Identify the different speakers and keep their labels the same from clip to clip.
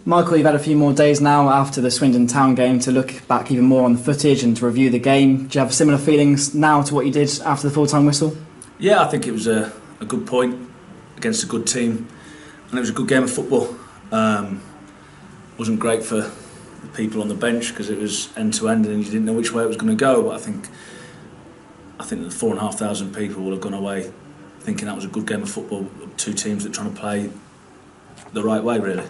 Speaker 1: Michael, you've had a few more days now after the Swindon Town game to look back even more on the footage and to review the game. Do you have similar feelings now to what you did after the full-time whistle?
Speaker 2: Yeah, I think it was a good point against a good team, and it was a good game of football. Wasn't great for the people on the bench because it was end-to-end and you didn't know which way it was going to go, but I think the 4,500 people will have gone away thinking that was a good game of football. Two teams that are trying to play the right way, really.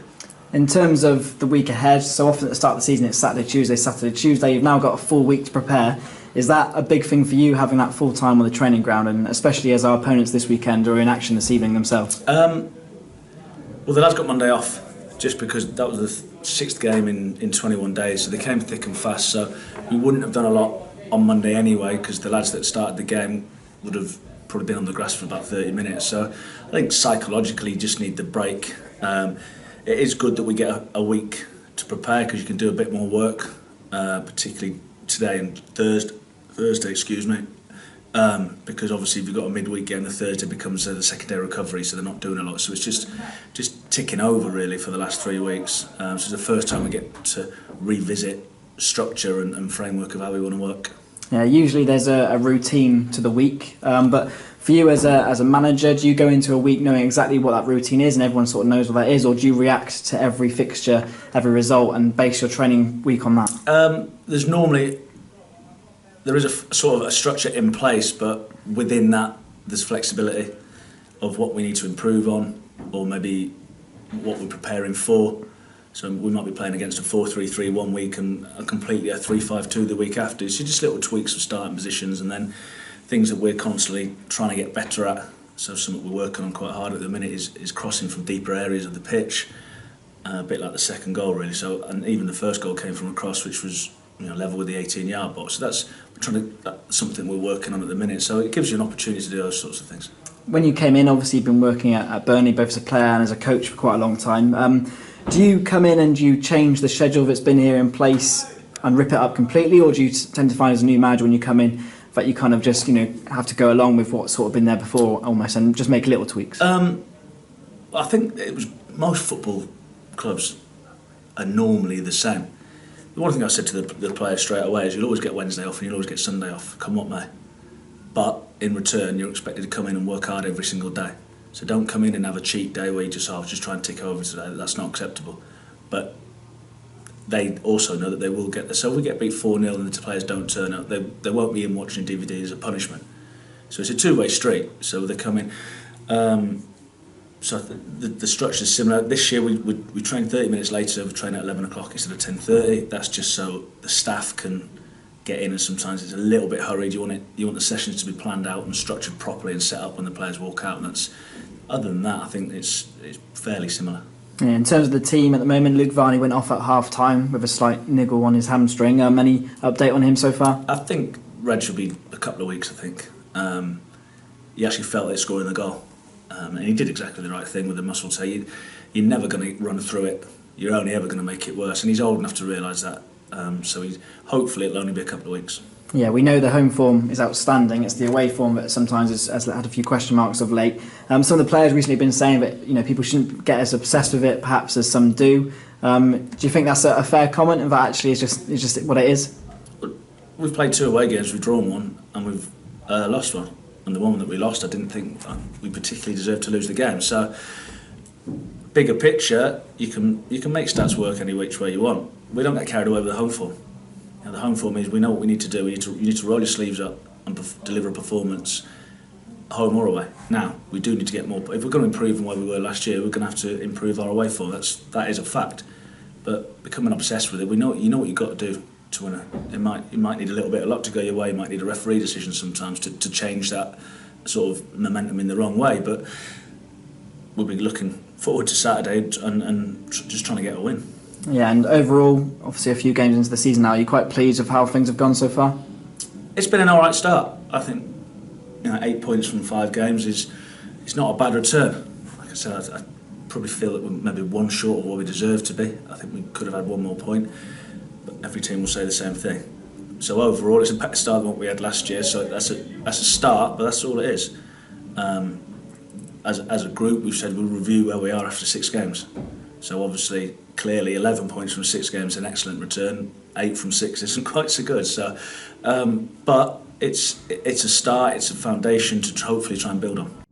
Speaker 1: In terms of the week ahead, so often at the start of the season it's Saturday, Tuesday. You've now got a full week to prepare. Is that a big thing for you, having that full time on the training ground, and especially as our opponents this weekend are in action this evening themselves?
Speaker 2: Well, the lads got Monday off just because that was the sixth game in 21 days, so they came thick and fast. So we wouldn't have done a lot on Monday anyway, because the lads that started the game would have probably been on the grass for about 30 minutes. So I think psychologically you just need the break. It is good that we get a week to prepare because you can do a bit more work, particularly today and Thursday, because obviously if you've got a midweek game, the Thursday becomes the secondary recovery, so they're not doing a lot. So it's just ticking over really for the last 3 weeks. So it's the first time we get to revisit structure and framework of how we want to work.
Speaker 1: Yeah, usually there's a routine to the week, but for you as a manager, do you go into a week knowing exactly what that routine is and everyone sort of knows what that is, or do you react to every fixture, every result, and base your training week on that?
Speaker 2: There is a sort of a structure in place, but within that there's flexibility of what we need to improve on, or maybe what we're preparing for. So we might be playing against a 4-3-3 one week and completely a 3-5-2 the week after. So just little tweaks of starting positions, and then things that we're constantly trying to get better at. So something we're working on quite hard at the minute is crossing from deeper areas of the pitch, a bit like the second goal really. So, and even the first goal came from a cross, which was level with the 18-yard box. So that's something we're working on at the minute. So it gives you an opportunity to do those sorts of things. When
Speaker 1: you came in, obviously you've been working at Burnley both as a player and as a coach for quite a long time. Do you come in and do you change the schedule that's been here in place and rip it up completely, or do you tend to find as a new manager when you come in that you kind of just have to go along with what's sort of been there before almost and just make little tweaks?
Speaker 2: I think it was most football clubs are normally the same. The one thing I said to the players straight away is you'll always get Wednesday off and you'll always get Sunday off, come what may. But in return, you're expected to come in and work hard every single day. So don't come in and have a cheat day where you just try and tick over today. That's not acceptable. But they also know that they will get there. So if we get beat 4-0 and the players don't turn up, they won't be in watching DVD as a punishment. So it's a two-way street. So they come in. So the structure is similar. This year we train 30 minutes later. We train at 11 o'clock instead of 10:30. That's just so the staff can get in, and sometimes it's a little bit hurried. You want the sessions to be planned out and structured properly and set up when the players walk out. And other than that, I think it's fairly similar.
Speaker 1: Yeah, in terms of the team at the moment, Luke Varney went off at half-time with a slight niggle on his hamstring. Any update on him so far?
Speaker 2: I think Red should be a couple of weeks, I think. He actually felt it scoring the goal. And he did exactly the right thing with the muscle tear. You're never going to run through it. You're only ever going to make it worse. And he's old enough to realise that. So hopefully it'll only be a couple of weeks. Yeah,
Speaker 1: we know the home form is outstanding. It's the away form that sometimes has had a few question marks of late. Some of the players recently have been saying that people shouldn't get as obsessed with it, perhaps as some do. Do you think that's a fair comment, and that actually is just what it is?
Speaker 2: We've played 2 away games, we've drawn 1, and we've lost 1. And the one that we lost, I didn't think we particularly deserved to lose the game. So, bigger picture, you can make stats work any which way you want. We don't get carried away with the home form. The home form means we know what we need to do. You need to roll your sleeves up and deliver a performance, home or away. Now, we do need to get more. If we're going to improve on where we were last year, we're going to have to improve our away form. That is a fact. But becoming obsessed with it, you know what you've got to do to win it. You might need a little bit of luck to go your way. You might need a referee decision sometimes to change that sort of momentum in the wrong way. But we'll be looking forward to Saturday and just trying to get a win.
Speaker 1: Yeah, and overall, obviously a few games into the season now, are you quite pleased with how things have gone so far?
Speaker 2: It's been an alright start. I think 8 points from 5 games is not a bad return. Like I said, I probably feel that we're maybe one short of what we deserve to be. I think we could have had one more point, but every team will say the same thing. So overall, it's a better start than what we had last year. So that's a start, but that's all it is. As a group, we've said we'll review where we are after 6 games. So obviously, clearly, 11 points from 6 games is an excellent return. 8 from 6 isn't quite so good. So, but it's a start. It's a foundation to hopefully try and build on.